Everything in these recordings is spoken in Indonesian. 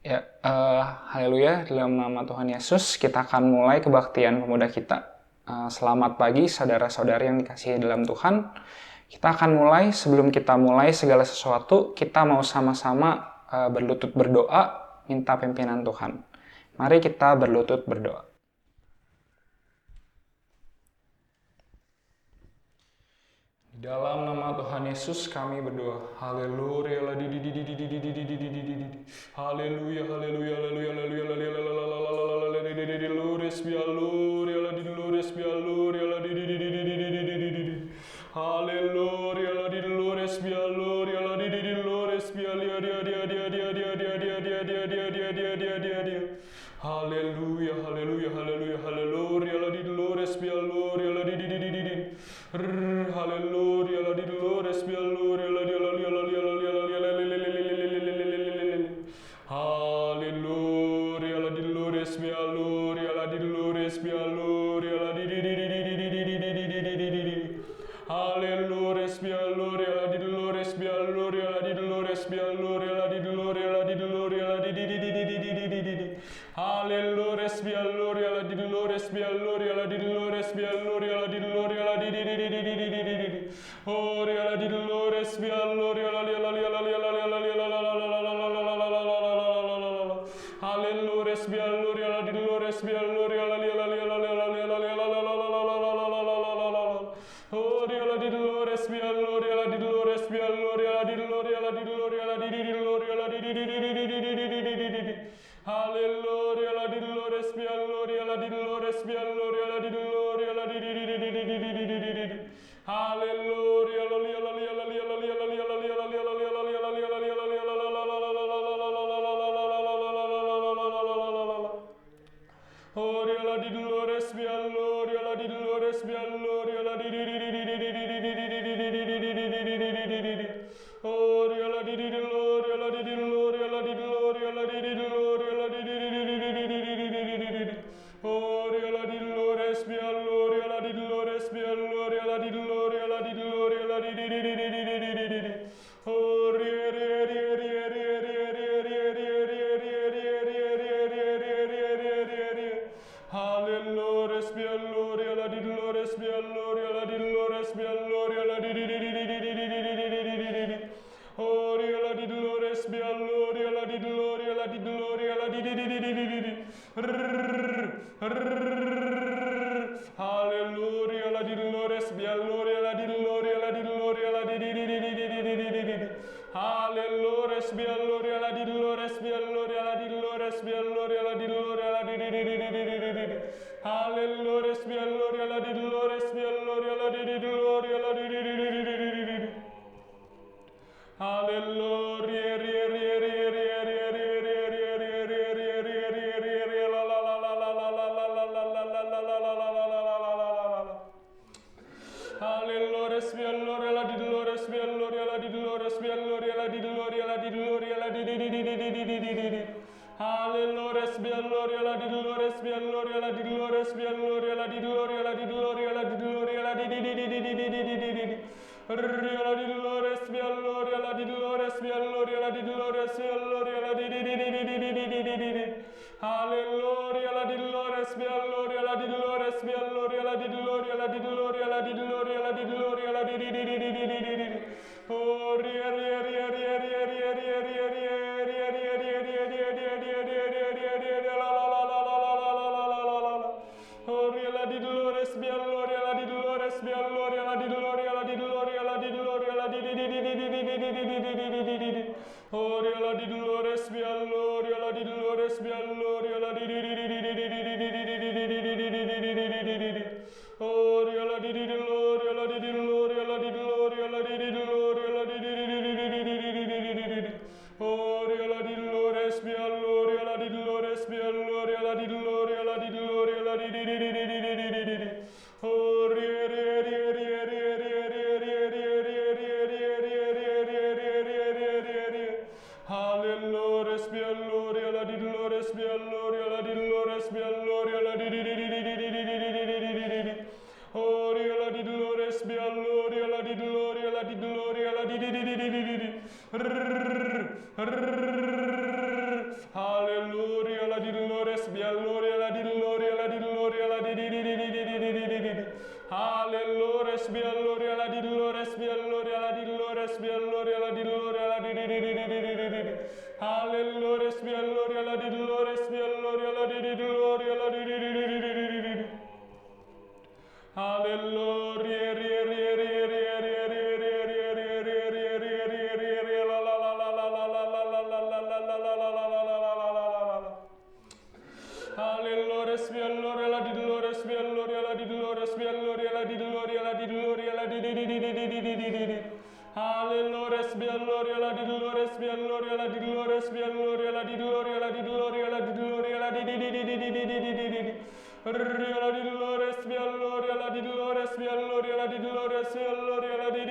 Ya, haleluya, dalam nama Tuhan Yesus, kita akan mulai kebaktian pemuda kita. Selamat pagi saudara-saudari yang dikasihi dalam Tuhan. Kita akan mulai, sebelum kita mulai segala sesuatu, kita mau sama-sama berlutut berdoa, minta pimpinan Tuhan. Mari kita berlutut berdoa. Dalam nama Tuhan Yesus kami berdoa. Haleluya, haleluya, haleluya, haleluya, haleluya, haleluya, haleluya, haleluya, haleluya, la di dolores, mi gloria, la di haleluya, la di dolores, mi gloria, la di dolores, mi gloria, la di haleluya, mi gloria, la di dolores, mi gloria, la di dolores, mi gloria, la di gloria, la di gloria, la di haleluya, mi gloria, la di dolores, mi gloria, la di dolores, mi gloria, la di gloria, la di Ori alla di dolores, mi allori alla li alla li alla li alla li alla li alla Hallelujah, mi allori alla di dolores, mi allori alla li alla li alla li alla li alla li Ori alla di dolores, mi allori alla di dolores, mi allori alla di dolori alla di dolori alla di dolori alla di Hallelujah, alla di dolores, mi allori alla di dolores, mi allori alla di dolori alla di Hallelujah, Ori alla di dolores, mi allori alla di dolores, mi allori alla di Ori alla di dolori, alla di dolori, alla di dolori, alla di dolori, alla di Ori alla di dolores, mi allori alla di dolores, mi allori alla di dolori, alla di dolori, alla di Ori Hallelujah, mi allori alla di dolores, mi allori alla di dolores, mi allori alla di Ori alla di dolores, mi allori alla di dolori, alla di dolori, alla di Hallelujah, alla di dolores, mi allori alla di dolori, alla di dolori, alla di Hallelujah, mi allori alla di dolores, mi allori alla di dolores, mi allori alla di dolori, alla di Hallelujah, mi allori alla di dolores, mi allori alla di dolori, alla di Hallelujah, Hallelujah, mi allori alla di dolores, mi allori alla di dolores, mi allori alla di dolori, alla di dolori, alla di Hallelujah, mi allori alla di dolores, mi allori alla di dolores, mi allori alla di dolori, alla di dolori, alla di dolori, alla di alla di dolores, mi allori alla di dolores, mi allori alla di dolores, mi allori alla di Hallelujah, alla di dolores, mi allori alla di dolores, mi allori alla di dolori, alla di dolori, alla di dolori, alla di dolori, alla di Oh, la di dolores, mi allori alla di dolores, mi allori alla di dolori, alla di dolori, alla di dolori, alla di Ori alla di dolores, mi allori alla di dolores, mi allori alla di Ori alla di dolori, alla di dolori, alla di dolori, alla di dolori, alla di Ori alla di dolores, mi allori alla di dolores, mi allori alla di dolori, alla di dolori, alla di Ori Hallelujah, mi allori alla di dolores, mi allori alla di dolores, mi allori alla di Ori alla di dolores, mi allori alla di dolori, alla di dolori, alla di Hallelujah. Hallelujah, Hallelujah, la di Dolores, Hallelujah, la di Gloria, la di Hallelujah, la la la la la la la la la la la la la la la la. Hallelujah, Hallelujah, la di Dolores, Hallelujah, la di Dolores, Hallelujah, la di Gloria, la di Gloria, la di Hallelujah, Hallelujah, la di Dolores, Hallelujah, la di Dolores, Hallelujah, la di Gloria, la di Gloria, la di Gloria, la di la di Dolores, Hallelujah, la di Dolores, Hallelujah, la di Dolores, Hallelujah, la di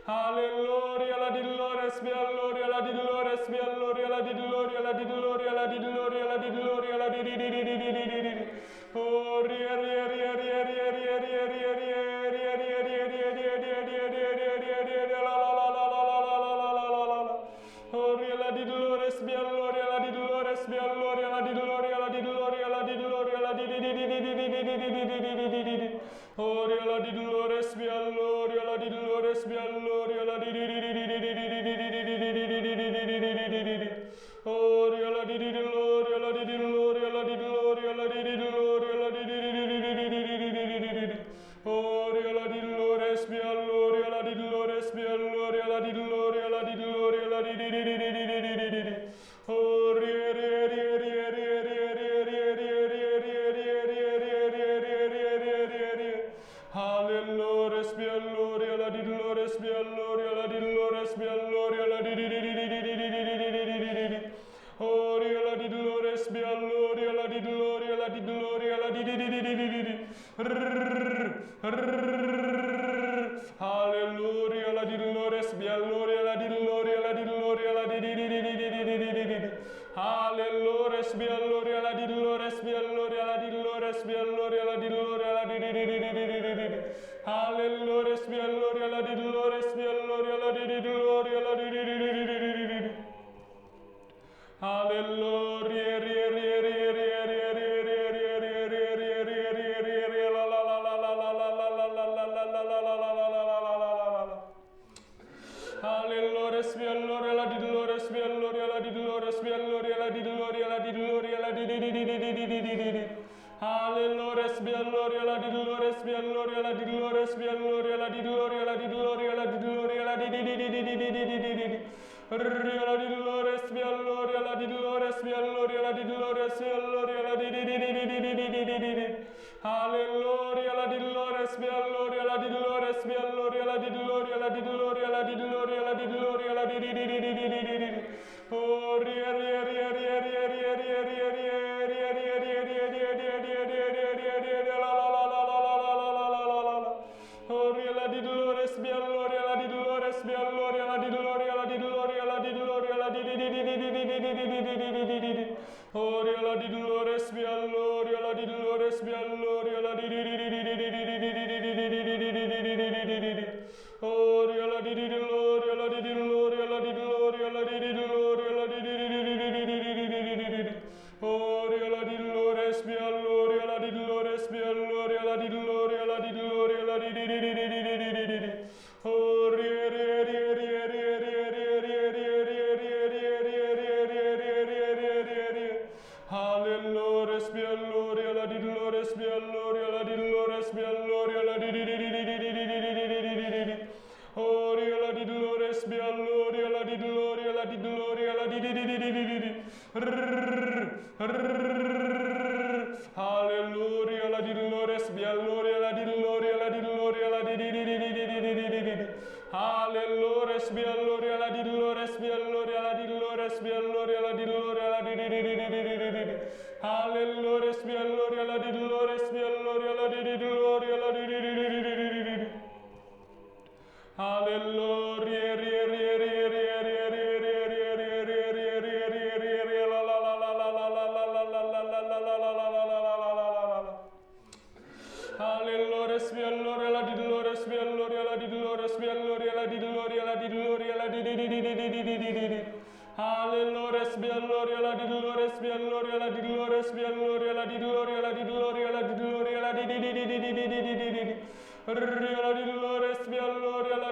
Hallelujah, la di Dolores, Hallelujah, la di Dolores, Hallelujah, la di Gloria, la di Gloria, la di Gloria, la di Gloria, la di Oh, ria ria ria ria ria ria ria ria ria ria ria ria ria ria ria ria ria ria ria la la la la la la la la la la la la. Oh, ria la di Dolores, Hallelujah, la di Dolores, Hallelujah, la di Gloria, la di Gloria, la di Gloria, la di Oh, ria la di Dolores, Hallelujah, la di Dolores, Hallelujah, la di Oh, ria la di Gloria, la di Gloria, la di Gloria, la di Gloria, la di Oh, ria la di Dolores, Hallelujah, la di Dolores, Hallelujah, la di Gloria, la di Gloria, la di Oh, ria ria ria ria ria ria ria ria ria ria ria ria ria. Hallelujah, Hallelujah, la di Dolores, Hallelujah, la di Dolores, Hallelujah, la di Oh, ria la di Dolores, Hallelujah, la di Gloria, la di Gloria, la di Hallelujah, la di Dolores, Hallelujah, la di Gloria, la di Gloria, la di Hallelujah, Hallelujah, la di Dolores, Hallelujah, la di Dolores, Hallelujah, la di Gloria, la di Hallelujah, Hallelujah, la di Dolores, Hallelujah, la di Gloria, la di Hallelujah, ria ria ria ria ria ria ria ria ria ria ria ria ria ria ria la la la la la la la la la la la la la la la la. Hallelujah, Hallelujah, la di Dolores, Hallelujah, la di Dolores, Hallelujah, la di Gloria, la di Gloria, la di Hallelujah, Hallelujah, la di Dolores, Hallelujah, la di Dolores, Hallelujah, la di Gloria, la di Gloria, la di Gloria, la di Ria la di Dolores, Hallelujah, la di Dolores, Hallelujah, la di Dolores, Hallelujah, la di Hallelujah, la di Dolores, Hallelujah, la di Dolores, Hallelujah, la di Gloria, la di Gloria, la di Gloria, la di Gloria, la di Oh, ria ria ria ria ria ria ria ria ria ria ria ria ria ria ria ria ria ria ria la la la la la la la la la la la. Oh, ria la di Dolores, Hallelujah, la di Dolores, Hallelujah, la di Gloria, la di Gloria, la di Gloria, la di Oh, ria la di Dolores, Hallelujah, la di Dolores, Hallelujah, la di Oh, ria la di Gloria, la di Gloria, la di Gloria, la di Gloria, la di Oh, ria la di Dolores, Hallelujah, la di Dolores, Hallelujah, la di Gloria, la di Gloria, la di Oh, ria ria ria ria ria ria ria ria ria ria ria ria ria ria ria ria ria ria. Hallelujah, Hallelujah, la di Dolores, Hallelujah, la di Dolores, Hallelujah, la di Oh, ria la di Dolores, Hallelujah, la di Gloria, la di Gloria, la di Hallelujah, la di Dolores, Hallelujah, la di Gloria, la di Gloria, la di Hallelujah, Hallelujah, la di Dolores, Hallelujah, la di Dolores, Hallelujah, la di Gloria, la di Hallelujah, Hallelujah, la di Dolores, Hallelujah, la di Gloria, la di Hallelujah, ria ria ria ria ria ria ria ria ria ria ria ria ria ria la la la la la la la la la la la la la la la la. Hallelujah, Hallelujah, la di Dolores, Hallelujah, la di Dolores, Hallelujah, la di Gloria, la di Gloria, la di Hallelujah, Hallelujah, la di Dolores, Hallelujah, la di Dolores, Hallelujah, la di Gloria, la di Gloria, la di Gloria, la di Ria la di Dolores, Hallelujah, la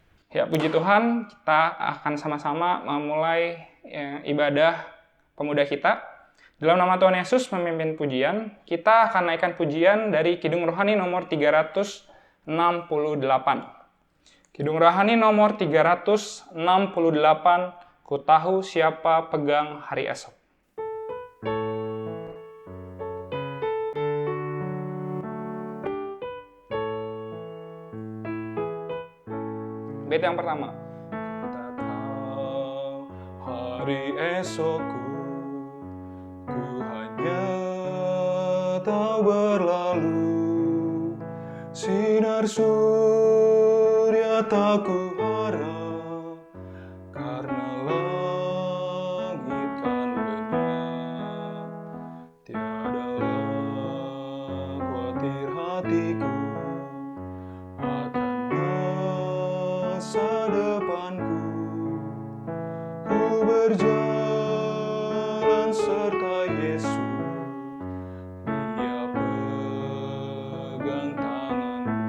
Ya, puji Tuhan, kita akan sama-sama memulai ibadah pemuda kita. Dalam nama Tuhan Yesus memimpin pujian, kita akan naikkan pujian dari Kidung Rohani nomor 368. Kidung Rohani nomor 368, Ku tahu siapa pegang hari esok. Bait yang pertama. Ku tahu hari esokku, ku hanya tahu berlalu. Sinar surya tak ku harap, karena langit kan lenyap. Tiadalah khawatir hatiku akan masa depanku. Ku berjalan serta Yesus, Dia pegang tanganku.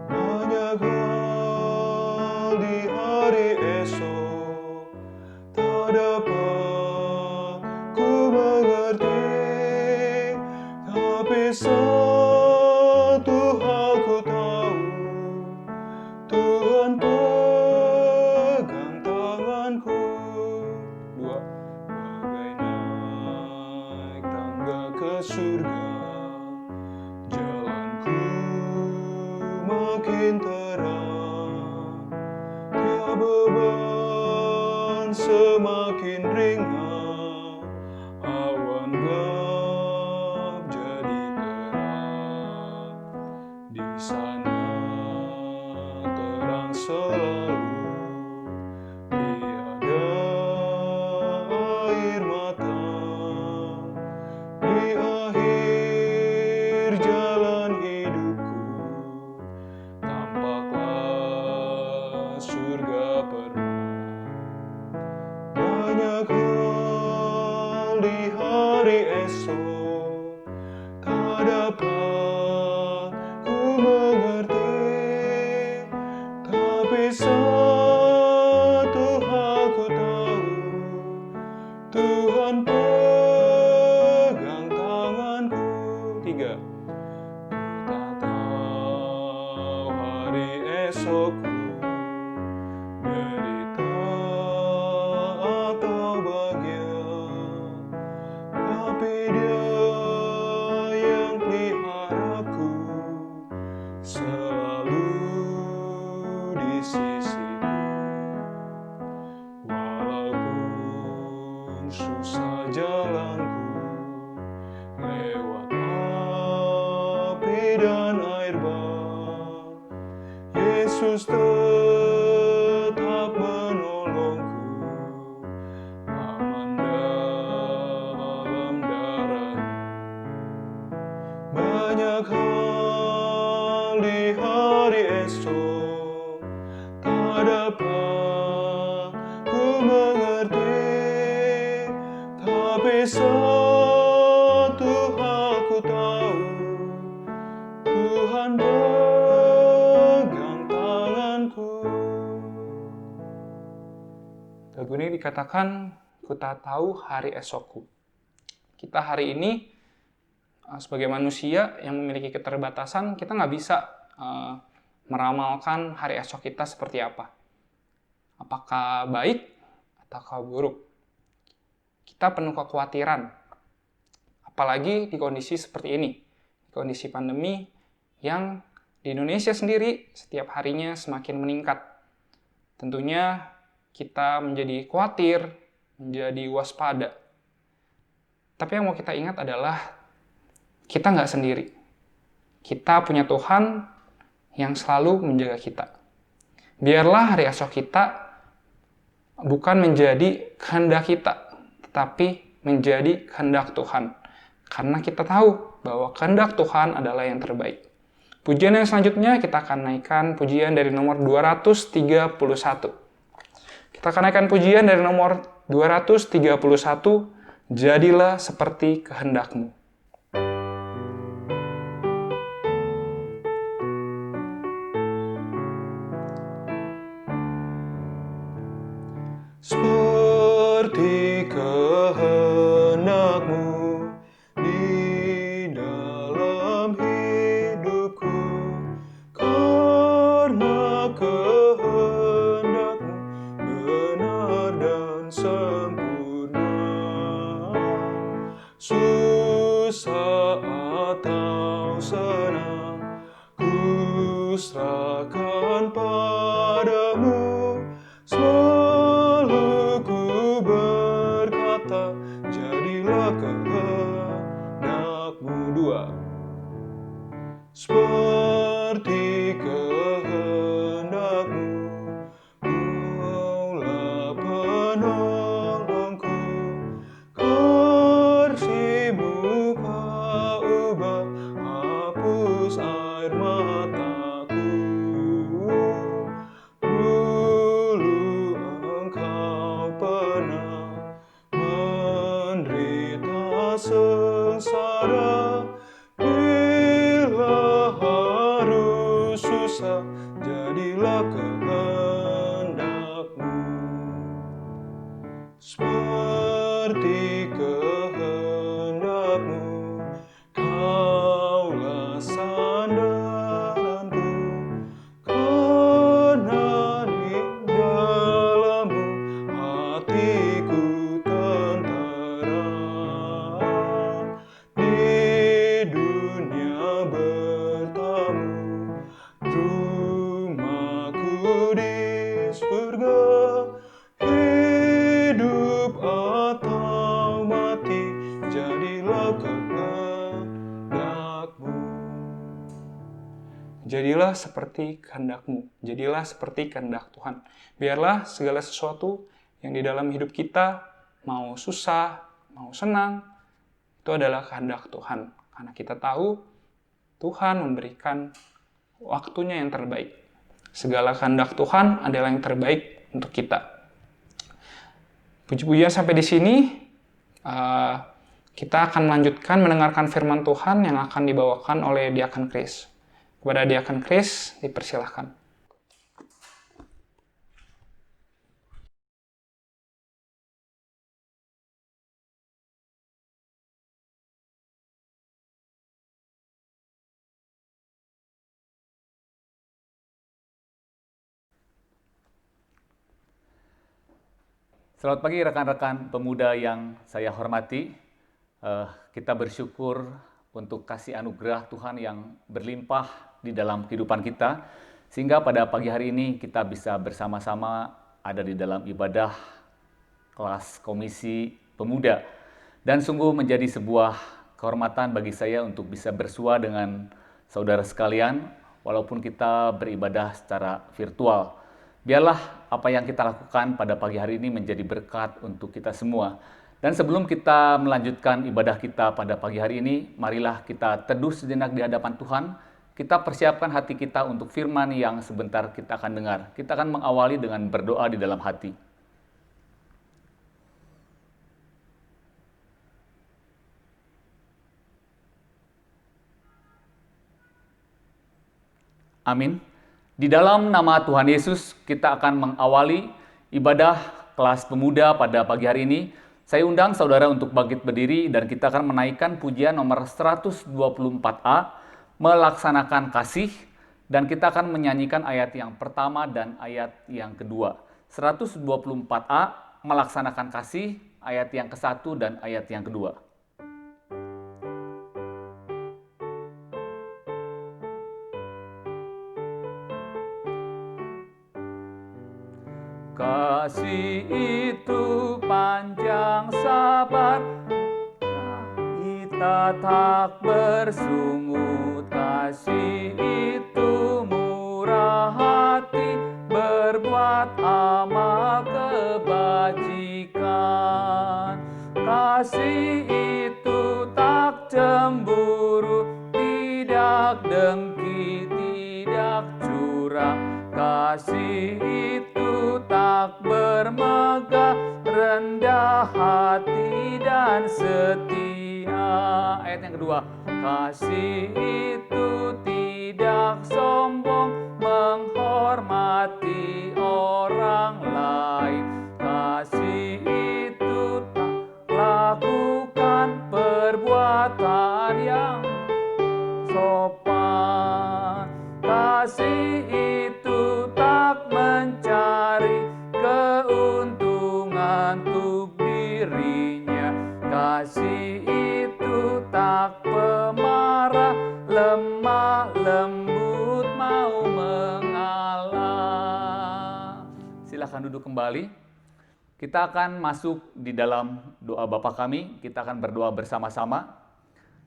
Banyak hal di hari esok tak dapat ku mengerti, tapi satu hal ku tahu, Tuhan pegang tanganku. Dua, bagai naik tangga ke surga, jalanku makin terang. Tiap beban semakin ringan, awan gelap jadi terang. Di sana terang selalu, tiada air mata. Di akhir jalan hidupku, tampaklah surga penuh. Banyak hal di hari esok tak dapat ku mengerti, tapi satu hal ku tahu, Tuhan pegang tanganku. Tiga, ku tak tahu hari esokku, derita atau bahagia, tapi Dia yang peliharaku, selalu di sisiku. Walaupun susah jalanku, lewat api dan air bah, Yesus tetap menolongku. Aman dalam darah-Nya. Banyak hal di hari esok tak dapat ku mengerti, tapi satu hal ku tahu, Tuhan pegang tanganku. Lagu ini dikatakan, ku tak tahu hari esokku. Kita hari ini sebagai manusia yang memiliki keterbatasan, kita nggak bisa meramalkan hari esok kita seperti apa. Apakah baik atau buruk. Kita penuh kekhawatiran. Apalagi di kondisi seperti ini. Kondisi pandemi yang di Indonesia sendiri setiap harinya semakin meningkat. Tentunya kita menjadi khawatir, menjadi waspada. Tapi yang mau kita ingat adalah kita nggak sendiri. Kita punya Tuhan yang selalu menjaga kita. Biarlah hari esok kita bukan menjadi kehendak kita, tetapi menjadi kehendak Tuhan. Karena kita tahu bahwa kehendak Tuhan adalah yang terbaik. Pujian yang selanjutnya kita akan naikkan pujian dari nomor 231. Kita akan naikkan pujian dari nomor 231, Jadilah seperti kehendak-Mu. seperti kehendak-Mu di dalam hidupku, karena kehendak-Mu benar dan sempurna. Susah atau senang, ku serahkan padamu. Selalu ku berkata, jadilah kehendak-Mu. Dua. Seperti kehendak-Mu, Maulah penolongku. Kasih-Mu Kau ubah, hapus air mataku. Dulu Engkau pernah menderita sengsara, bila harus susah, jadilah kehendak-Mu. Seperti kehendak-Mu, Kaulah sandaranku, karena di dalam-Mu hatiku tentera. Di dunia bertamu, rumahku di surga, hidup atau mati, jadilah kehendak-Mu. Jadilah seperti kehendak-Mu, jadilah seperti kehendak Tuhan. Biarlah segala sesuatu yang di dalam hidup kita, mau susah, mau senang, itu adalah kehendak Tuhan. Karena kita tahu Tuhan memberikan waktunya yang terbaik. Segala kehendak Tuhan adalah yang terbaik untuk kita. Puji-pujian sampai di sini. Kita akan melanjutkan mendengarkan firman Tuhan yang akan dibawakan oleh Diakon Chris. Kepada Diakon Chris, dipersilahkan. Selamat pagi rekan-rekan pemuda yang saya hormati. Kita bersyukur untuk kasih anugerah Tuhan yang berlimpah di dalam kehidupan kita, sehingga pada pagi hari ini kita bisa bersama-sama ada di dalam ibadah kelas komisi pemuda. Dan sungguh menjadi sebuah kehormatan bagi saya untuk bisa bersua dengan saudara sekalian, walaupun kita beribadah secara virtual. Biarlah apa yang kita lakukan pada pagi hari ini menjadi berkat untuk kita semua. Dan sebelum kita melanjutkan ibadah kita pada pagi hari ini, marilah kita teduh sejenak di hadapan Tuhan. Kita persiapkan hati kita untuk firman yang sebentar kita akan dengar. Kita akan mengawali dengan berdoa di dalam hati. Amin. Di dalam nama Tuhan Yesus, kita akan mengawali ibadah kelas pemuda pada pagi hari ini. Saya undang saudara untuk bangkit berdiri dan kita akan menaikkan pujian nomor 124A, melaksanakan kasih, dan kita akan menyanyikan ayat yang pertama dan ayat yang kedua. 124A, melaksanakan kasih, ayat yang ke-1 dan ayat yang kedua. Kasih itu panjang sabar, kita tak bersungut. Kasih itu murah hati, berbuat amal kebajikan. Kasih itu tak cemburu, tidak dengki, tidak curang. Kasih itu tak bermegah, rendah hati dan setia. Ayat yang kedua. Kasih itu tidak sombong, menghormati orang lain. untuk dirinya. Kasih itu tak pemarah, lemah lembut mau mengalah. Silakan duduk kembali. Kita akan masuk di dalam doa Bapa kami. Kita akan berdoa bersama-sama.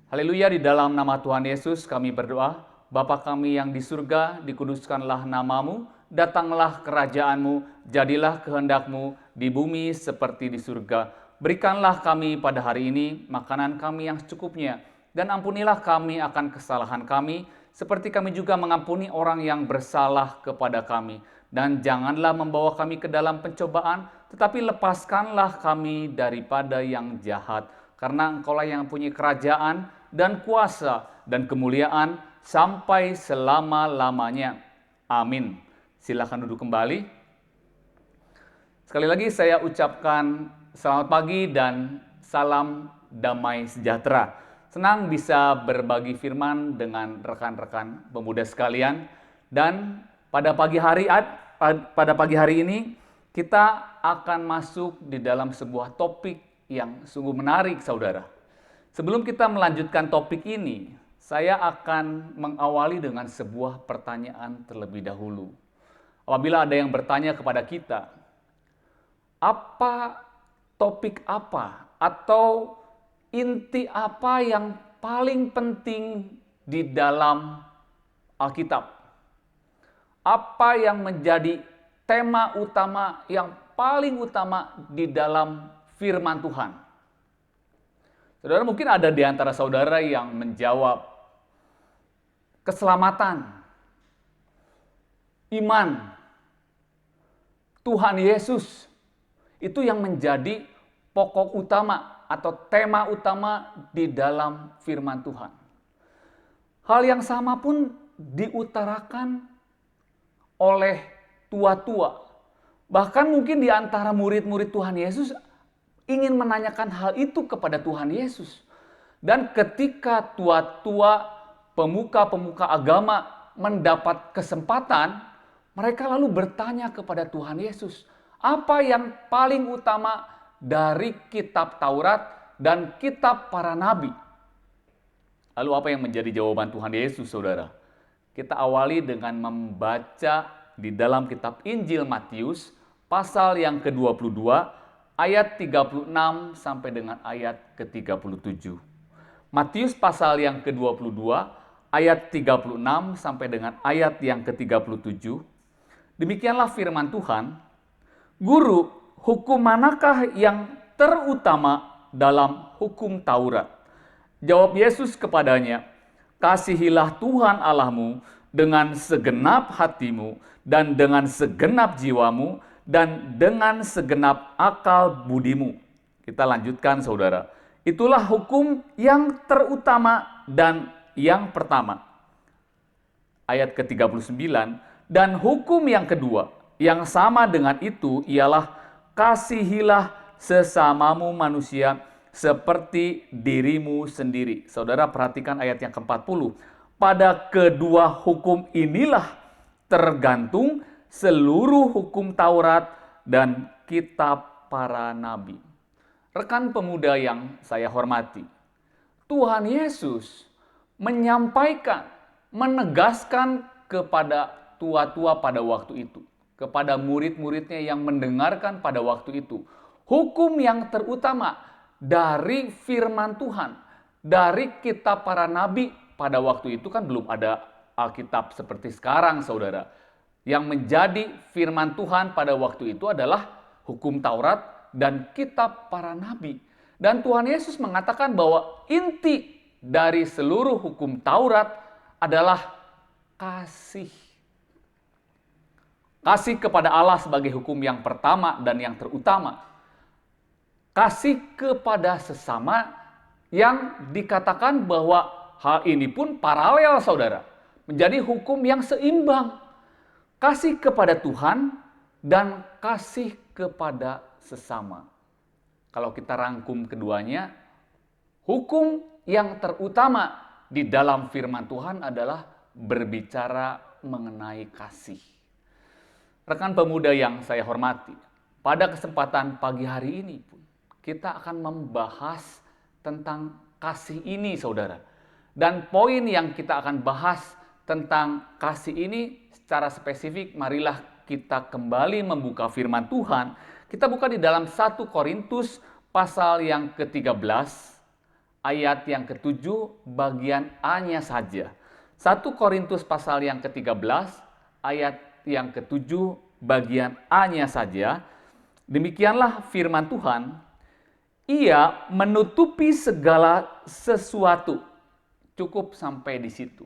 Haleluya, di dalam nama Tuhan Yesus kami berdoa. Bapa kami yang di surga, dikuduskanlah namamu, datanglah kerajaanmu, jadilah kehendakmu di bumi seperti di surga. Berikanlah kami pada hari ini makanan kami yang secukupnya, dan ampunilah kami akan kesalahan kami, seperti kami juga mengampuni orang yang bersalah kepada kami. Dan janganlah membawa kami ke dalam pencobaan, tetapi lepaskanlah kami daripada yang jahat. Karena Engkaulah yang punya kerajaan dan kuasa dan kemuliaan sampai selama-lamanya. Amin. Silakan duduk kembali. Sekali lagi saya ucapkan selamat pagi dan salam damai sejahtera. Senang bisa berbagi firman dengan rekan-rekan pemuda sekalian. Dan pada pagi hari ini kita akan masuk di dalam sebuah topik yang sungguh menarik, saudara. Sebelum kita melanjutkan topik ini, saya akan mengawali dengan sebuah pertanyaan terlebih dahulu. Apabila ada yang bertanya kepada kita, topik apa atau inti apa yang paling penting di dalam Alkitab? Apa yang menjadi tema utama yang paling utama di dalam firman Tuhan? Saudara, mungkin ada di antara saudara yang menjawab keselamatan, iman, Tuhan Yesus. Itu yang menjadi pokok utama atau tema utama di dalam firman Tuhan. Hal yang sama pun diutarakan oleh tua-tua. Bahkan mungkin di antara murid-murid Tuhan Yesus ingin menanyakan hal itu kepada Tuhan Yesus. Dan ketika tua-tua, pemuka-pemuka agama mendapat kesempatan, mereka lalu bertanya kepada Tuhan Yesus, apa yang paling utama dari kitab Taurat dan kitab para nabi? Lalu apa yang menjadi jawaban Tuhan Yesus, saudara? Kita awali dengan membaca di dalam kitab Injil Matius, pasal yang ke-22, ayat 36 sampai dengan ayat ke-37. Matius pasal yang ke-22, ayat 36 sampai dengan ayat yang ke-37. Demikianlah firman Tuhan, Guru, hukum manakah yang terutama dalam hukum Taurat? Jawab Yesus kepadanya, kasihilah Tuhan Allahmu dengan segenap hatimu dan dengan segenap jiwamu dan dengan segenap akal budimu. Kita lanjutkan, saudara. Itulah hukum yang terutama dan yang pertama. Ayat ke-39, dan hukum yang kedua yang sama dengan itu ialah kasihilah sesamamu manusia seperti dirimu sendiri. Saudara, perhatikan ayat yang ke-40. Pada kedua hukum inilah tergantung seluruh hukum Taurat dan kitab para nabi. Rekan pemuda yang saya hormati, Tuhan Yesus menyampaikan, menegaskan kepada tua-tua pada waktu itu, kepada murid-muridnya yang mendengarkan pada waktu itu, hukum yang terutama dari firman Tuhan, dari kitab para nabi. Pada waktu itu kan belum ada Alkitab seperti sekarang, saudara. Yang menjadi firman Tuhan pada waktu itu adalah hukum Taurat dan kitab para nabi. Dan Tuhan Yesus mengatakan bahwa inti dari seluruh hukum Taurat adalah kasih. Kasih kepada Allah sebagai hukum yang pertama dan yang terutama. Kasih kepada sesama yang dikatakan bahwa hal ini pun paralel, saudara. Menjadi hukum yang seimbang. Kasih kepada Tuhan dan kasih kepada sesama. Kalau kita rangkum keduanya, hukum yang terutama di dalam firman Tuhan adalah berbicara mengenai kasih. Rekan pemuda yang saya hormati, Pada kesempatan pagi hari ini pun, kita akan membahas tentang kasih ini, saudara. Dan poin yang kita akan bahas tentang kasih ini secara spesifik, marilah kita kembali membuka firman Tuhan. Kita buka di dalam 1 Korintus pasal yang ke-13, ayat yang ke-7, bagian A-nya saja. 1 Korintus pasal yang ke-13, ayat yang ke-7, bagian A-nya saja. Demikianlah firman Tuhan, ia menutupi segala sesuatu. Cukup sampai di situ.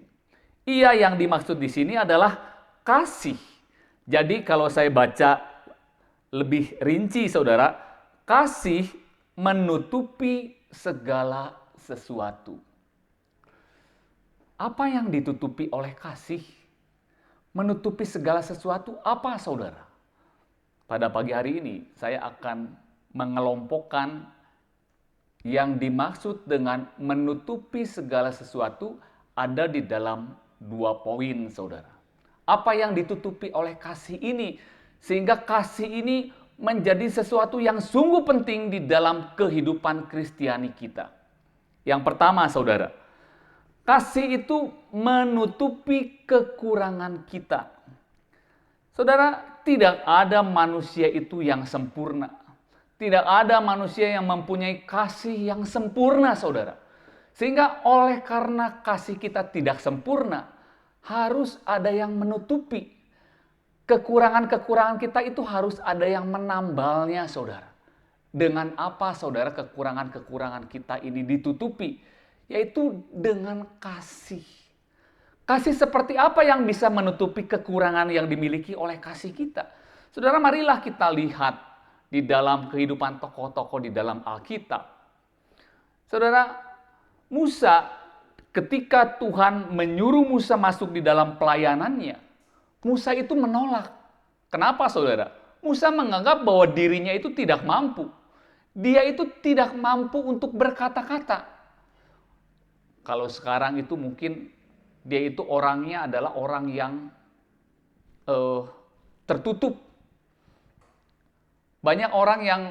Ia yang dimaksud di sini adalah kasih. Jadi kalau saya baca lebih rinci, saudara, kasih menutupi segala sesuatu. Apa yang ditutupi oleh kasih? Menutupi segala sesuatu apa, saudara? Pada pagi hari ini saya akan mengelompokkan yang dimaksud dengan menutupi segala sesuatu ada di dalam 2 poin, saudara. Apa yang ditutupi oleh kasih ini sehingga kasih ini menjadi sesuatu yang sungguh penting di dalam kehidupan Kristiani kita. Yang pertama, saudara, kasih itu menutupi kekurangan kita. Saudara, tidak ada manusia itu yang sempurna. Tidak ada manusia yang mempunyai kasih yang sempurna, saudara. Sehingga oleh karena kasih kita tidak sempurna, harus ada yang menutupi. Kekurangan-kekurangan kita itu harus ada yang menambalnya, saudara. Dengan apa, saudara, kekurangan-kekurangan kita ini ditutupi? Yaitu dengan kasih. Kasih seperti apa yang bisa menutupi kekurangan yang dimiliki oleh kasih kita? Saudara, marilah kita lihat di dalam kehidupan tokoh-tokoh di dalam Alkitab. Saudara, Musa ketika Tuhan menyuruh Musa masuk di dalam pelayanannya, Musa itu menolak. Kenapa, saudara? Musa menganggap bahwa dirinya itu tidak mampu. Dia itu tidak mampu untuk berkata-kata. Kalau sekarang itu mungkin dia itu orangnya adalah orang yang tertutup. Banyak orang yang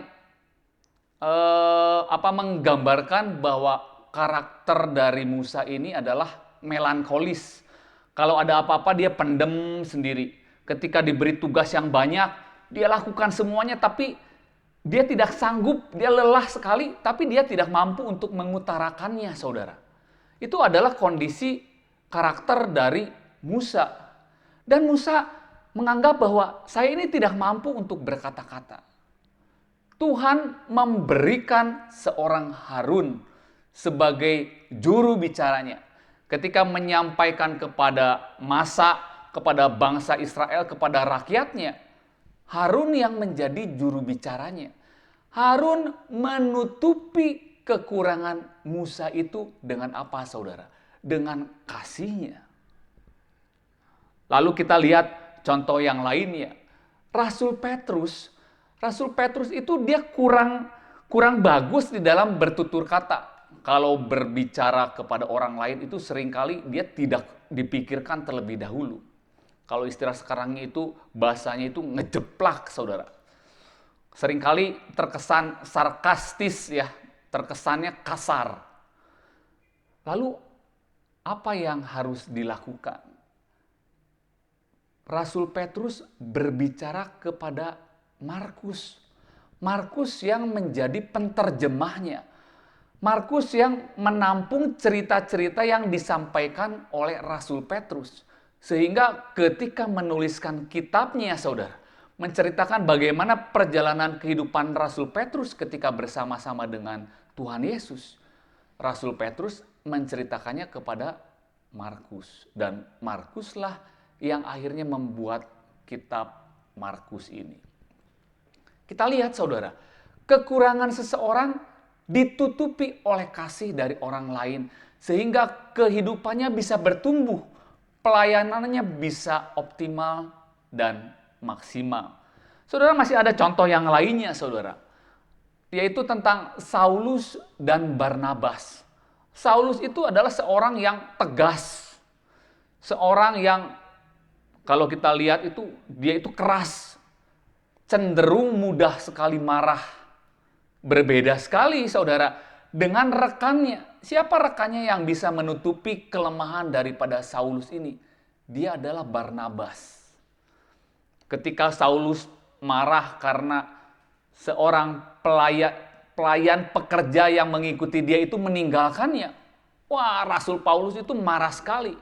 menggambarkan bahwa karakter dari Musa ini adalah melankolis. Kalau ada apa-apa dia pendem sendiri. Ketika diberi tugas yang banyak, dia lakukan semuanya tapi dia tidak sanggup, dia lelah sekali tapi dia tidak mampu untuk mengutarakannya, saudara. Itu adalah kondisi karakter dari Musa. Dan Musa menganggap bahwa saya ini tidak mampu untuk berkata-kata. Tuhan memberikan seorang Harun sebagai juru bicaranya. Ketika menyampaikan kepada masa, kepada bangsa Israel, kepada rakyatnya, Harun yang menjadi juru bicaranya. Harun menutupi kekurangan Musa itu dengan apa, saudara? Dengan kasihnya. Lalu kita lihat contoh yang lainnya. Rasul Petrus itu dia kurang bagus di dalam bertutur kata. Kalau berbicara kepada orang lain itu seringkali dia tidak dipikirkan terlebih dahulu. Kalau istilah sekarangnya itu bahasanya itu ngejeplak, saudara. Seringkali terkesan sarkastis ya, terkesannya kasar. Lalu apa yang harus dilakukan? Rasul Petrus berbicara kepada Markus. Markus yang menjadi penterjemahnya. Markus yang menampung cerita-cerita yang disampaikan oleh Rasul Petrus. Sehingga ketika menuliskan kitabnya, saudara, menceritakan bagaimana perjalanan kehidupan Rasul Petrus ketika bersama-sama dengan Tuhan Yesus. Rasul Petrus menceritakannya kepada Markus. Dan Markuslah yang akhirnya membuat kitab Markus ini. Kita lihat, saudara, kekurangan seseorang ditutupi oleh kasih dari orang lain. Sehingga kehidupannya bisa bertumbuh. Pelayanannya bisa optimal dan maksimal. Saudara, masih ada contoh yang lainnya, saudara. Yaitu tentang Saulus dan Barnabas. Saulus itu adalah seorang yang tegas. Seorang yang kalau kita lihat itu dia itu keras. cenderung mudah sekali marah. Berbeda sekali saudara dengan rekannya. Siapa rekannya yang bisa menutupi kelemahan daripada Saulus ini? Dia adalah Barnabas. Ketika Saulus marah karena seorang pelayan pekerja yang mengikuti dia itu meninggalkannya. Wah, Rasul Paulus itu marah sekali.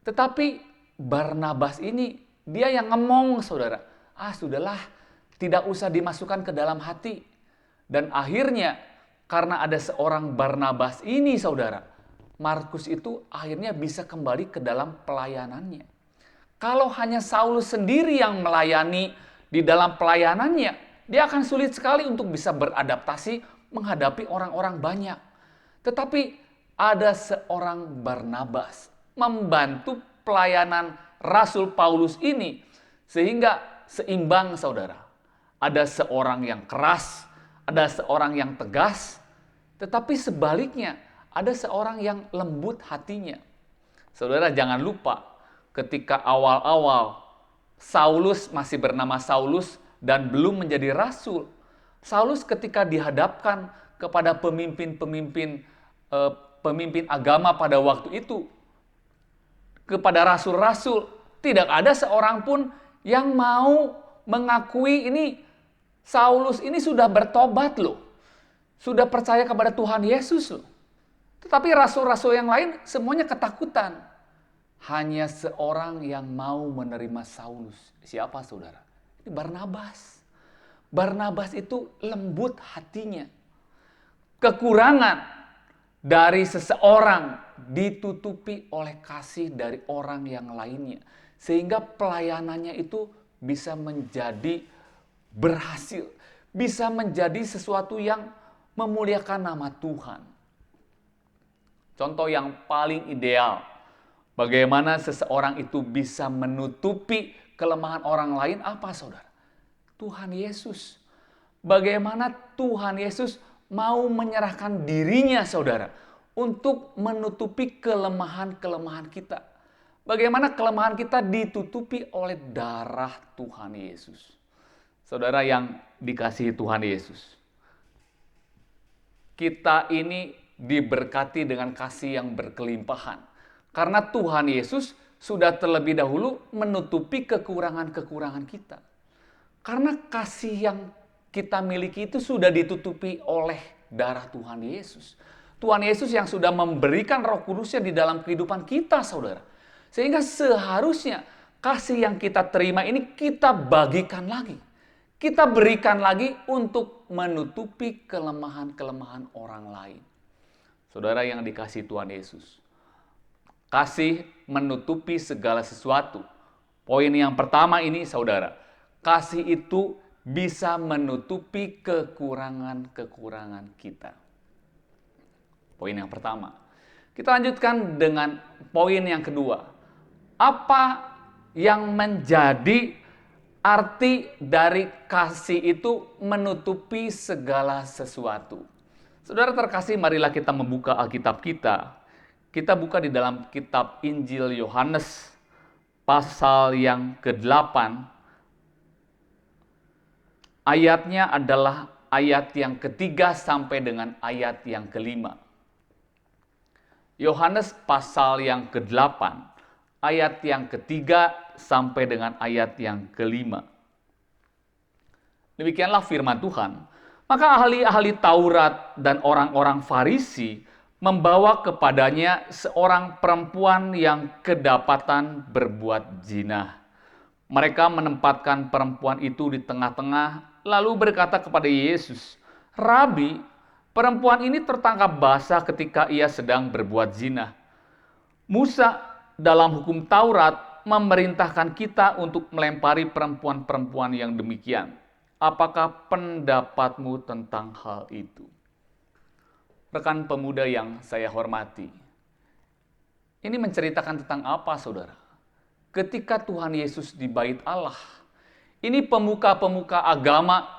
Tetapi Barnabas ini dia yang ngomong saudara. Sudahlah, tidak usah dimasukkan ke dalam hati. Dan akhirnya karena ada seorang Barnabas ini saudara, Markus itu akhirnya bisa kembali ke dalam pelayanannya. Kalau hanya Saulus sendiri yang melayani di dalam pelayanannya, dia akan sulit sekali untuk bisa beradaptasi menghadapi orang-orang banyak. Tetapi ada seorang Barnabas membantu pelayanan Rasul Paulus ini sehingga seimbang saudara. Ada seorang yang keras, ada seorang yang tegas, tetapi sebaliknya ada seorang yang lembut hatinya. Saudara jangan lupa ketika awal-awal Saulus masih bernama Saulus dan belum menjadi rasul. Saulus ketika dihadapkan kepada pemimpin agama pada waktu itu, kepada rasul-rasul, tidak ada seorang pun yang mau mengakui ini Saulus ini sudah bertobat loh. Sudah percaya kepada Tuhan Yesus loh. Tetapi rasul-rasul yang lain semuanya ketakutan. Hanya seorang yang mau menerima Saulus. Siapa saudara? Ini Barnabas. Barnabas itu lembut hatinya. Kekurangan dari seseorang ditutupi oleh kasih dari orang yang lainnya. Sehingga pelayanannya itu bisa menjadi berhasil. Bisa menjadi sesuatu yang memuliakan nama Tuhan. Contoh yang paling ideal. Bagaimana seseorang itu bisa menutupi kelemahan orang lain apa saudara? Tuhan Yesus. Bagaimana Tuhan Yesus mau menyerahkan dirinya saudara untuk menutupi kelemahan-kelemahan kita. Bagaimana kelemahan kita ditutupi oleh darah Tuhan Yesus. Saudara yang dikasihi Tuhan Yesus. Kita ini diberkati dengan kasih yang berkelimpahan. Karena Tuhan Yesus sudah terlebih dahulu menutupi kekurangan-kekurangan kita. Karena kasih yang kita miliki itu sudah ditutupi oleh darah Tuhan Yesus. Tuhan Yesus yang sudah memberikan Roh Kudus-Nya di dalam kehidupan kita, saudara. Sehingga seharusnya kasih yang kita terima ini kita bagikan lagi. Kita berikan lagi untuk menutupi kelemahan-kelemahan orang lain. Saudara yang dikasihi Tuhan Yesus. Kasih menutupi segala sesuatu. Poin yang pertama ini saudara. Kasih itu bisa menutupi kekurangan-kekurangan kita. Poin yang pertama. Kita lanjutkan dengan poin yang kedua. Apa yang menjadi arti dari kasih itu menutupi segala sesuatu? Saudara terkasih, marilah kita membuka Alkitab kita. Kita buka di dalam kitab Injil Yohanes pasal yang ke-8. Ayatnya adalah ayat yang ketiga sampai dengan ayat yang kelima. Yohanes pasal yang ke-8, ayat yang ketiga sampai dengan ayat yang kelima. Demikianlah firman Tuhan. Maka ahli-ahli Taurat dan orang-orang Farisi membawa kepadanya seorang perempuan yang kedapatan berbuat zina. Mereka menempatkan perempuan itu di tengah-tengah, lalu berkata kepada Yesus, "Rabi, perempuan ini tertangkap basah ketika ia sedang berbuat zina. Musa dalam hukum Taurat memerintahkan kita untuk melempari perempuan-perempuan yang demikian. Apakah pendapatmu tentang hal itu?" Rekan pemuda yang saya hormati, ini menceritakan tentang apa saudara? Ketika Tuhan Yesus di bait Allah, ini pemuka-pemuka agama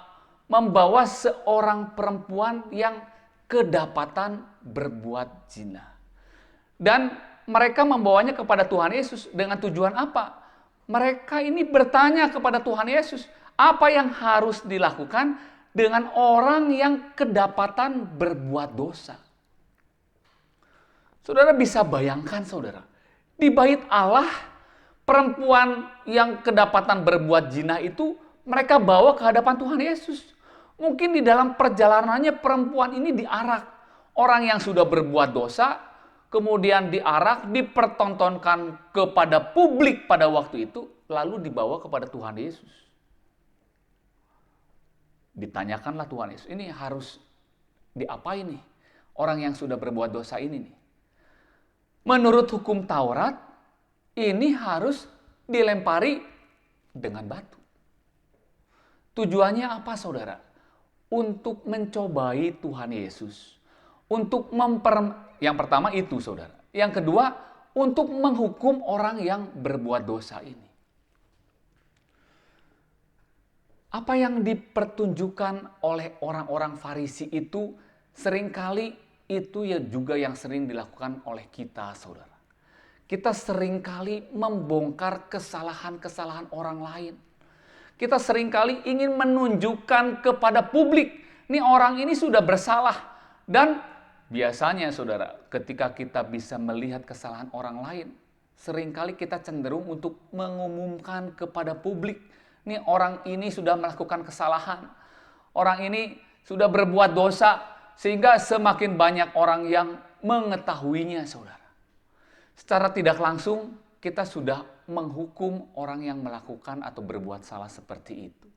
membawa seorang perempuan yang kedapatan berbuat zina. Dan mereka membawanya kepada Tuhan Yesus dengan tujuan apa? Mereka ini bertanya kepada Tuhan Yesus, Apa yang harus dilakukan dengan orang yang kedapatan berbuat dosa? Saudara bisa bayangkan, saudara, di bait Allah, perempuan yang kedapatan berbuat zina itu mereka bawa ke hadapan Tuhan Yesus. Mungkin di dalam perjalanannya perempuan ini diarak. Orang yang sudah berbuat dosa, kemudian diarak, dipertontonkan kepada publik pada waktu itu, lalu dibawa kepada Tuhan Yesus. Ditanyakanlah Tuhan Yesus, ini harus diapain nih orang yang sudah berbuat dosa ini nih? Menurut hukum Taurat, ini harus dilempari dengan batu. Tujuannya apa, saudara? Untuk mencobai Tuhan Yesus. Yang pertama itu, saudara. Yang kedua, untuk menghukum orang yang berbuat dosa ini. Apa yang dipertunjukkan oleh orang-orang Farisi itu seringkali itu ya juga yang sering dilakukan oleh kita, saudara. Kita seringkali membongkar kesalahan-kesalahan orang lain. Kita seringkali ingin menunjukkan kepada publik, nih orang ini sudah bersalah. Dan biasanya, saudara, ketika kita bisa melihat kesalahan orang lain, seringkali kita cenderung untuk mengumumkan kepada publik, nih orang ini sudah melakukan kesalahan. Orang ini sudah berbuat dosa. Sehingga semakin banyak orang yang mengetahuinya, saudara. Secara tidak langsung kita sudah menghukum orang yang melakukan atau berbuat salah seperti itu.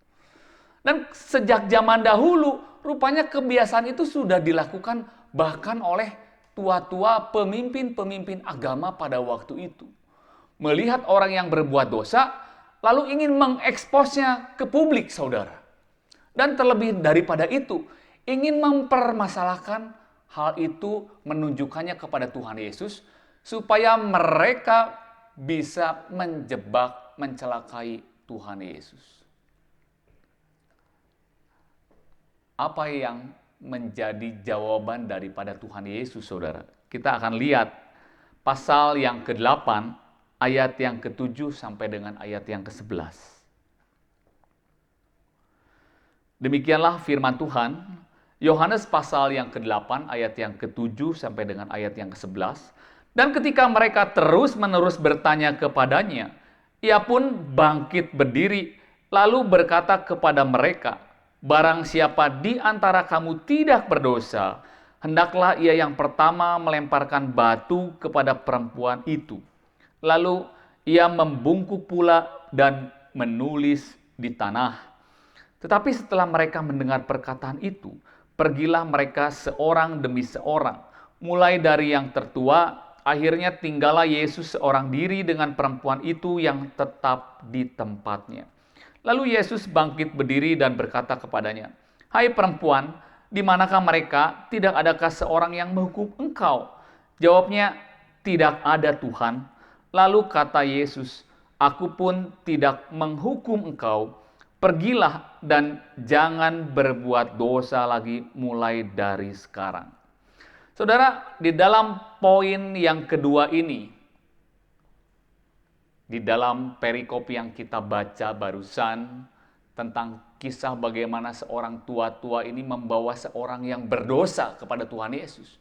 Dan sejak zaman dahulu, rupanya kebiasaan itu sudah dilakukan bahkan oleh tua-tua pemimpin-pemimpin agama pada waktu itu. Melihat orang yang berbuat dosa, lalu ingin mengeksposnya ke publik, saudara. Dan terlebih daripada itu, ingin mempermasalahkan hal itu, menunjukkannya kepada Tuhan Yesus, supaya mereka bisa menjebak, mencelakai Tuhan Yesus. Apa yang menjadi jawaban daripada Tuhan Yesus, saudara? Kita akan lihat pasal yang ke-8, ayat yang ke-7 sampai dengan ayat yang ke-11. Demikianlah firman Tuhan, Yohanes pasal yang ke-8 ayat yang ke-7 sampai dengan ayat yang ke-11. Dan ketika mereka terus-menerus bertanya kepadanya, ia pun bangkit berdiri lalu berkata kepada mereka, barang siapa di antara kamu tidak berdosa, hendaklah ia yang pertama melemparkan batu kepada perempuan itu. Lalu ia membungkuk pula dan menulis di tanah. Tetapi setelah mereka mendengar perkataan itu, pergilah mereka seorang demi seorang, mulai dari yang tertua, akhirnya tinggallah Yesus seorang diri dengan perempuan itu yang tetap di tempatnya. Lalu Yesus bangkit berdiri dan berkata kepadanya, hai perempuan, di manakah mereka? Tidak adakah seorang yang menghukum engkau? Jawabnya, tidak ada Tuhan. Lalu kata Yesus, aku pun tidak menghukum engkau. Pergilah dan jangan berbuat dosa lagi mulai dari sekarang. Saudara, di dalam poin yang kedua ini, di dalam perikop yang kita baca barusan, tentang kisah bagaimana seorang tua-tua ini membawa seorang yang berdosa kepada Tuhan Yesus.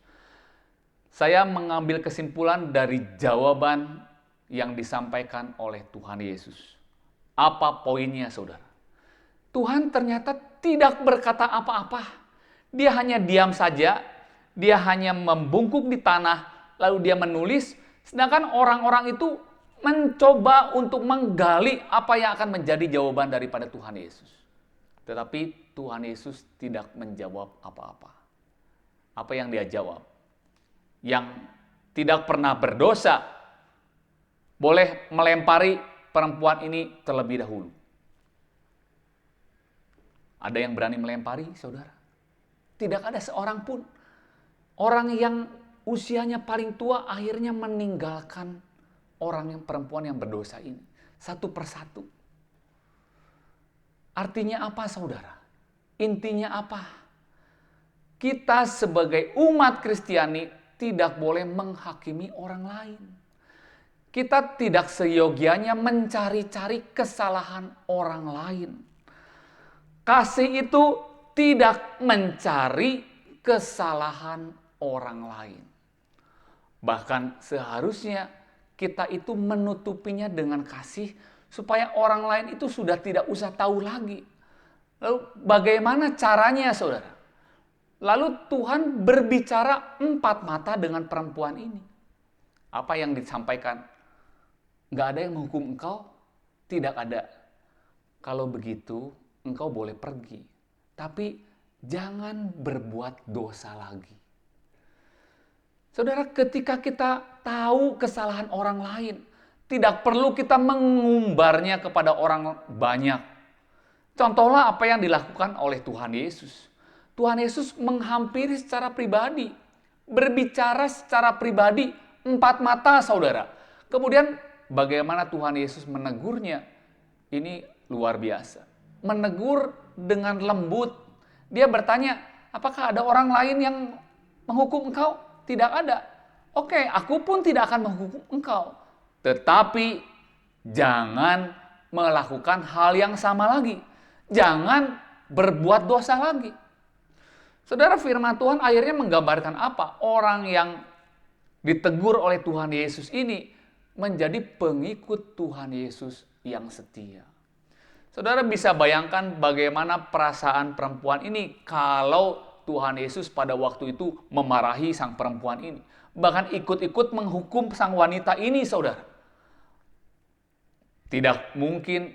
Saya mengambil kesimpulan dari jawaban yang disampaikan oleh Tuhan Yesus. Apa poinnya, saudara? Tuhan ternyata tidak berkata apa-apa. Dia hanya diam saja, dia hanya membungkuk di tanah, lalu dia menulis, sedangkan orang-orang itu mencoba untuk menggali apa yang akan menjadi jawaban daripada Tuhan Yesus. Tetapi Tuhan Yesus tidak menjawab apa-apa. Apa yang dia jawab? Yang tidak pernah berdosa boleh melempari perempuan ini terlebih dahulu. Ada yang berani melempari, saudara? Tidak ada seorang pun. Orang yang usianya paling tua akhirnya meninggalkan orang yang perempuan yang berdosa ini. Satu persatu. Artinya apa, saudara? Intinya apa? Kita sebagai umat Kristiani tidak boleh menghakimi orang lain. Kita tidak seyogianya mencari-cari kesalahan orang lain. Kasih itu tidak mencari kesalahan orang lain. Bahkan seharusnya kita itu menutupinya dengan kasih supaya orang lain itu sudah tidak usah tahu lagi. Lalu bagaimana caranya, saudara? Lalu Tuhan berbicara empat mata dengan perempuan ini. Apa yang disampaikan? Nggak ada yang menghukum engkau? Tidak ada. Kalau begitu, engkau boleh pergi. Tapi jangan berbuat dosa lagi. Saudara, ketika kita tahu kesalahan orang lain, tidak perlu kita mengumbarnya kepada orang banyak. Contohlah apa yang dilakukan oleh Tuhan Yesus. Tuhan Yesus menghampiri secara pribadi, berbicara secara pribadi, empat mata, saudara. Kemudian bagaimana Tuhan Yesus menegurnya? Ini luar biasa. Menegur dengan lembut. Dia bertanya, apakah ada orang lain yang menghukum engkau? Tidak ada. Oke, aku pun tidak akan menghukum engkau. Tetapi jangan melakukan hal yang sama lagi. Jangan berbuat dosa lagi. Saudara, firman Tuhan akhirnya menggambarkan apa? Orang yang ditegur oleh Tuhan Yesus ini menjadi pengikut Tuhan Yesus yang setia. Saudara bisa bayangkan bagaimana perasaan perempuan ini kalau Tuhan Yesus pada waktu itu memarahi sang perempuan ini. Bahkan ikut-ikut menghukum sang wanita ini, saudara. Tidak mungkin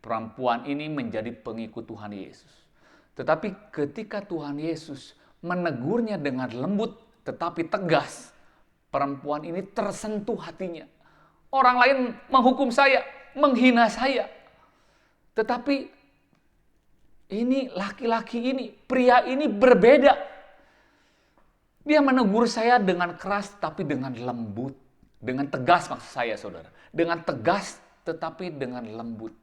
perempuan ini menjadi pengikut Tuhan Yesus. Tetapi ketika Tuhan Yesus menegurnya dengan lembut tetapi tegas, perempuan ini tersentuh hatinya. Orang lain menghukum saya, menghina saya. Tetapi ini laki-laki ini, pria ini berbeda. Dia menegur saya dengan keras tapi dengan lembut. Dengan tegas maksud saya, saudara. Dengan tegas tetapi dengan lembut.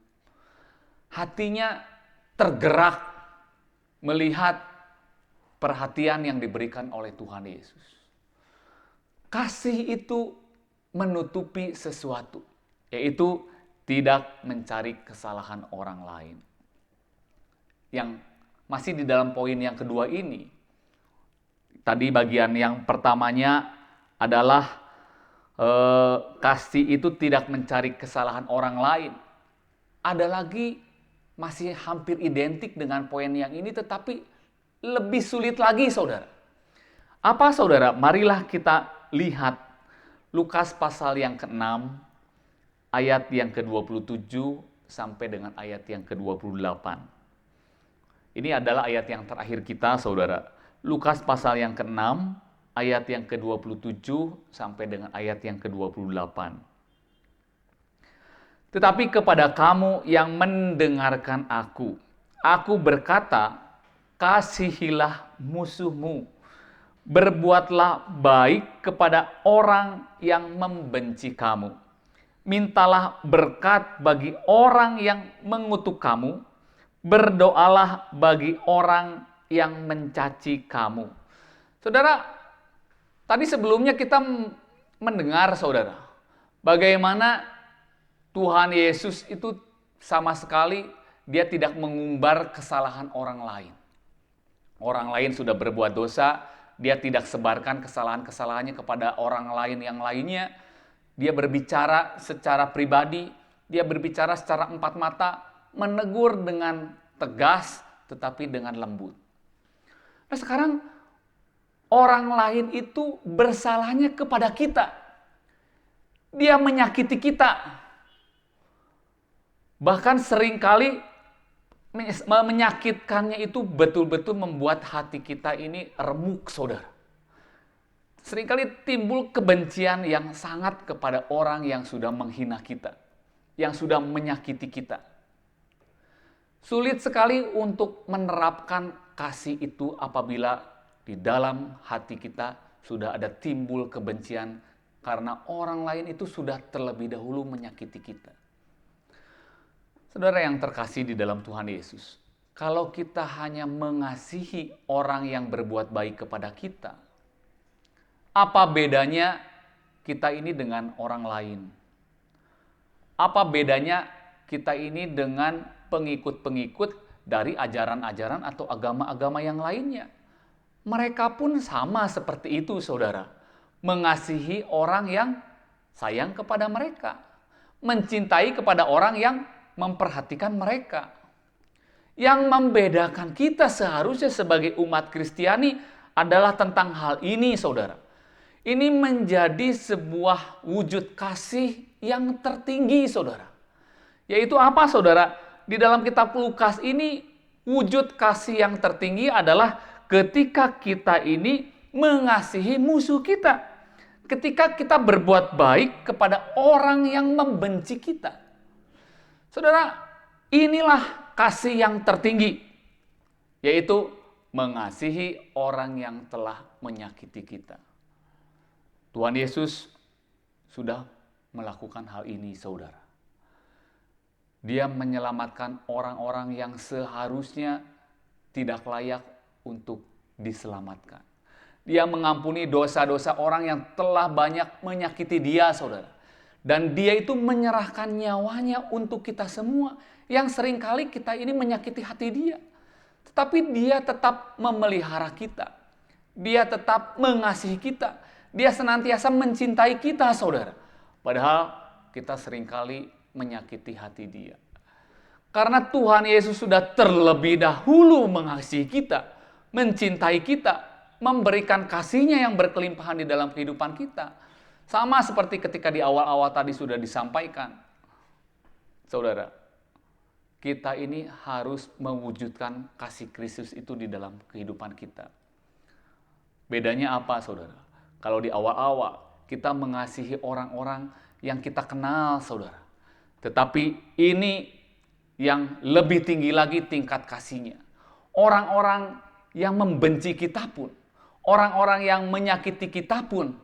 Hatinya tergerak melihat perhatian yang diberikan oleh Tuhan Yesus. Kasih itu menutupi sesuatu, yaitu tidak mencari kesalahan orang lain. Yang masih di dalam poin yang kedua ini, tadi bagian yang pertamanya adalah kasih itu tidak mencari kesalahan orang lain. Ada lagi masih hampir identik dengan poin yang ini, tetapi lebih sulit lagi, saudara. Apa, saudara? Marilah kita lihat Lukas pasal yang ke-6, ayat yang ke-27 sampai dengan ayat yang ke-28. Ini adalah ayat yang terakhir kita, saudara. Lukas pasal yang ke-6, ayat yang ke-27 sampai dengan ayat yang ke-28. Tetapi kepada kamu yang mendengarkan aku berkata, kasihilah musuhmu, berbuatlah baik kepada orang yang membenci kamu. Mintalah berkat bagi orang yang mengutuk kamu, berdoalah bagi orang yang mencaci kamu. Saudara, tadi sebelumnya kita mendengar, saudara, bagaimana Tuhan Yesus itu sama sekali dia tidak mengumbar kesalahan orang lain. Orang lain sudah berbuat dosa, dia tidak sebarkan kesalahan-kesalahannya kepada orang lain yang lainnya. Dia berbicara secara pribadi, dia berbicara secara empat mata, menegur dengan tegas tetapi dengan lembut. Nah, sekarang orang lain itu bersalahnya kepada kita. Dia menyakiti kita. Bahkan seringkali menyakitkannya itu betul-betul membuat hati kita ini remuk, saudara. Seringkali timbul kebencian yang sangat kepada orang yang sudah menghina kita, yang sudah menyakiti kita. Sulit sekali untuk menerapkan kasih itu apabila di dalam hati kita sudah ada timbul kebencian karena orang lain itu sudah terlebih dahulu menyakiti kita. Saudara yang terkasih di dalam Tuhan Yesus, kalau kita hanya mengasihi orang yang berbuat baik kepada kita, apa bedanya kita ini dengan orang lain? Apa bedanya kita ini dengan pengikut-pengikut dari ajaran-ajaran atau agama-agama yang lainnya. Mereka pun sama seperti itu, saudara. Mengasihi orang yang sayang kepada mereka. Mencintai kepada orang yang memperhatikan mereka. Yang membedakan kita seharusnya sebagai umat Kristiani adalah tentang hal ini, saudara. Ini menjadi sebuah wujud kasih yang tertinggi, saudara. Yaitu apa, saudara? Di dalam kitab Lukas ini, wujud kasih yang tertinggi adalah ketika kita ini mengasihi musuh kita. Ketika kita berbuat baik kepada orang yang membenci kita. Saudara, inilah kasih yang tertinggi. Yaitu mengasihi orang yang telah menyakiti kita. Tuhan Yesus sudah melakukan hal ini, saudara. Dia menyelamatkan orang-orang yang seharusnya tidak layak untuk diselamatkan. Dia mengampuni dosa-dosa orang yang telah banyak menyakiti dia, saudara. Dan dia itu menyerahkan nyawanya untuk kita semua. Yang seringkali kita ini menyakiti hati dia. Tetapi dia tetap memelihara kita. Dia tetap mengasihi kita. Dia senantiasa mencintai kita, saudara. Padahal kita seringkali menyakiti hati dia. Karena Tuhan Yesus sudah terlebih dahulu mengasihi kita, mencintai kita, memberikan kasih-Nya yang berkelimpahan di dalam kehidupan kita. Sama seperti ketika di awal-awal tadi sudah disampaikan. Saudara, kita ini harus mewujudkan kasih Kristus itu di dalam kehidupan kita. Bedanya apa, saudara? Kalau di awal-awal kita mengasihi orang-orang yang kita kenal, saudara. Tetapi ini yang lebih tinggi lagi tingkat kasihnya. Orang-orang yang membenci kita pun, orang-orang yang menyakiti kita pun,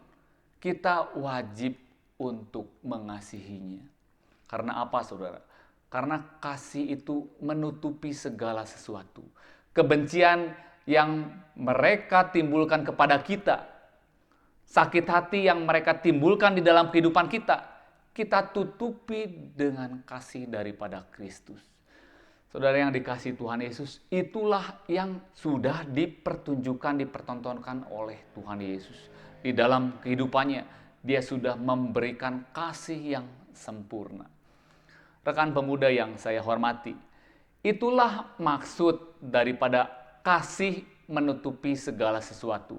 kita wajib untuk mengasihinya. Karena apa, saudara? Karena kasih itu menutupi segala sesuatu. Kebencian yang mereka timbulkan kepada kita, sakit hati yang mereka timbulkan di dalam kehidupan kita tutupi dengan kasih daripada Kristus. Saudara yang dikasihi Tuhan Yesus, itulah yang sudah dipertunjukkan, dipertontonkan oleh Tuhan Yesus. Di dalam kehidupannya, dia sudah memberikan kasih yang sempurna. Rekan pemuda yang saya hormati, itulah maksud daripada kasih menutupi segala sesuatu.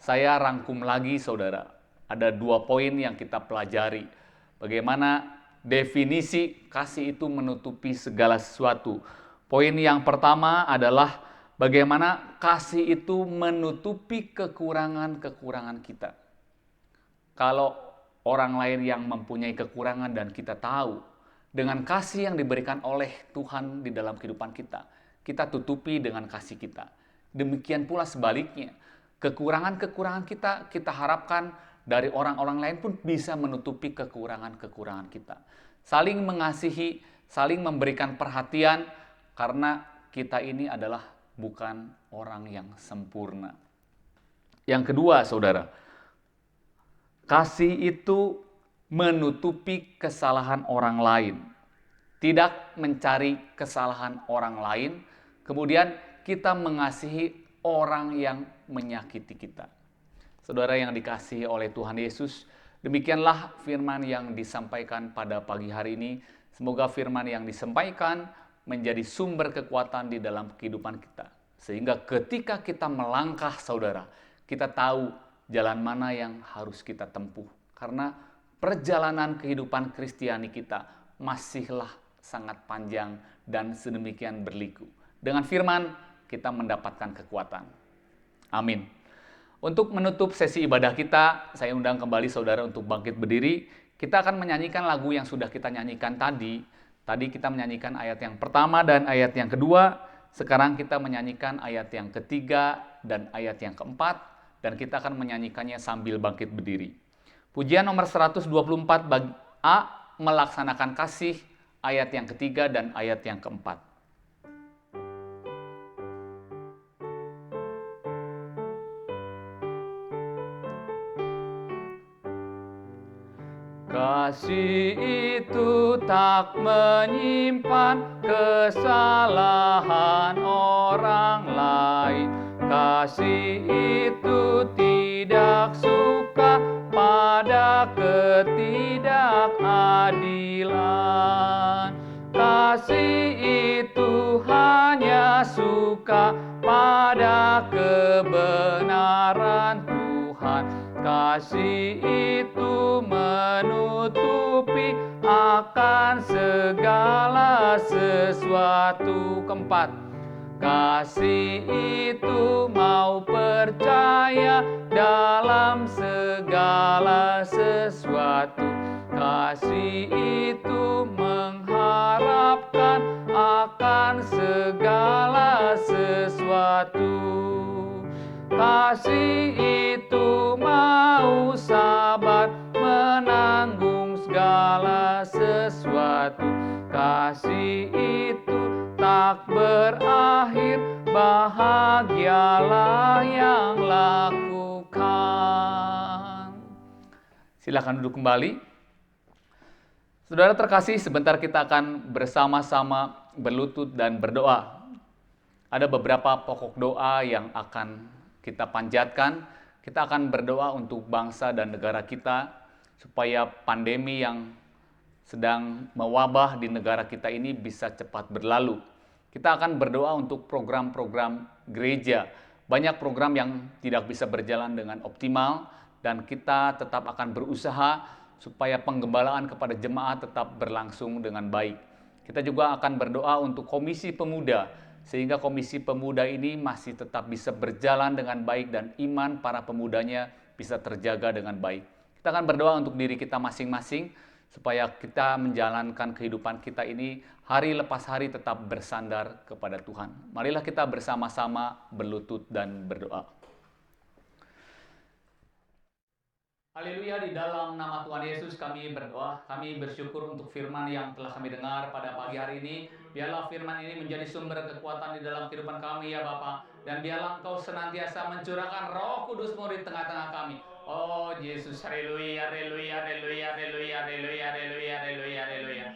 Saya rangkum lagi, saudara. Ada 2 poin yang kita pelajari. Bagaimana definisi kasih itu menutupi segala sesuatu. Poin yang pertama adalah bagaimana kasih itu menutupi kekurangan-kekurangan kita. Kalau orang lain yang mempunyai kekurangan dan kita tahu, dengan kasih yang diberikan oleh Tuhan di dalam kehidupan kita, kita tutupi dengan kasih kita. Demikian pula sebaliknya, kekurangan-kekurangan kita harapkan dari orang-orang lain pun bisa menutupi kekurangan-kekurangan kita. Saling mengasihi, saling memberikan perhatian, karena kita ini adalah bukan orang yang sempurna. Yang kedua, saudara, kasih itu menutupi kesalahan orang lain. Tidak mencari kesalahan orang lain, kemudian kita mengasihi orang yang menyakiti kita. Saudara yang dikasihi oleh Tuhan Yesus, demikianlah firman yang disampaikan pada pagi hari ini. Semoga firman yang disampaikan menjadi sumber kekuatan di dalam kehidupan kita. Sehingga ketika kita melangkah, saudara, kita tahu jalan mana yang harus kita tempuh. Karena perjalanan kehidupan Kristiani kita masihlah sangat panjang dan sedemikian berliku. Dengan firman, kita mendapatkan kekuatan. Amin. Untuk menutup sesi ibadah kita, saya undang kembali saudara untuk bangkit berdiri. Kita akan menyanyikan lagu yang sudah kita nyanyikan tadi. Tadi kita menyanyikan ayat yang pertama dan ayat yang kedua. Sekarang kita menyanyikan ayat yang ketiga dan ayat yang keempat. Dan kita akan menyanyikannya sambil bangkit berdiri. Pujian nomor 124 bagi A, melaksanakan kasih, ayat yang ketiga dan ayat yang keempat. Kasih itu tak menyimpan kesalahan orang lain. Kasih itu tidak suka pada ketidakadilan. Kasih itu hanya suka pada kebenaran Tuhan. Kasih itu menutupi akan segala sesuatu. Keempat, kasih itu mau percaya dalam segala sesuatu. Kasih itu mengharapkan akan segala sesuatu. Kasih itu mau sabar menanggung segala sesuatu. Kasih itu tak berakhir, bahagialah yang lakukan. Silakan duduk kembali. Saudara terkasih, sebentar kita akan bersama-sama berlutut dan berdoa. Ada beberapa pokok doa yang akan kita panjatkan. Kita akan berdoa untuk bangsa dan negara kita, supaya pandemi yang sedang mewabah di negara kita ini bisa cepat berlalu. Kita akan berdoa untuk program-program gereja. Banyak program yang tidak bisa berjalan dengan optimal, dan kita tetap akan berusaha supaya penggembalaan kepada jemaat tetap berlangsung dengan baik. Kita juga akan berdoa untuk Komisi Pemuda, sehingga Komisi Pemuda ini masih tetap bisa berjalan dengan baik dan iman para pemudanya bisa terjaga dengan baik. Kita akan berdoa untuk diri kita masing-masing, supaya kita menjalankan kehidupan kita ini hari lepas hari tetap bersandar kepada Tuhan. Marilah kita bersama-sama berlutut dan berdoa. Haleluya, di dalam nama Tuhan Yesus kami berdoa. Kami bersyukur untuk firman yang telah kami dengar pada pagi hari ini. Biarlah firman ini menjadi sumber kekuatan di dalam kehidupan kami ya Bapa. Dan biarlah Engkau senantiasa mencurahkan Roh Kudus-Mu di tengah-tengah kami. Oh Yesus, haleluya, haleluya, haleluya, haleluya, haleluya, haleluya, haleluya, haleluya.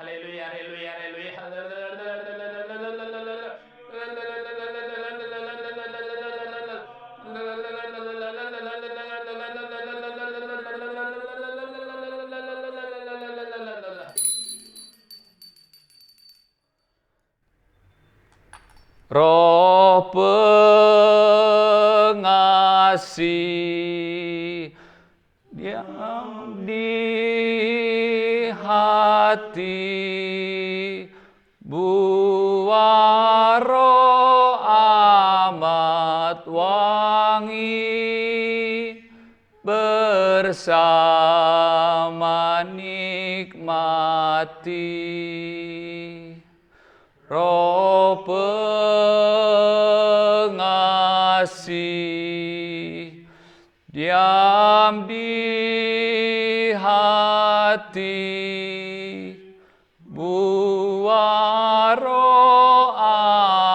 haleluya, haleluya, haleluya. Roh pengasih diam di hati, buah roh amat wangi, bersama nikmati. Roh pengasih diam di hati, buah roh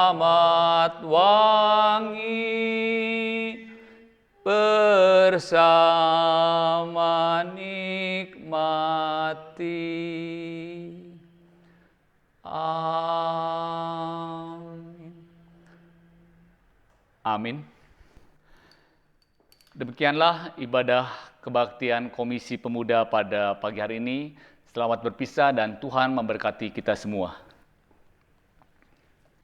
amat wangi, bersama nikmati. Amin. Amin. Demikianlah ibadah kebaktian Komisi Pemuda pada pagi hari ini. Selamat berpisah dan Tuhan memberkati kita semua.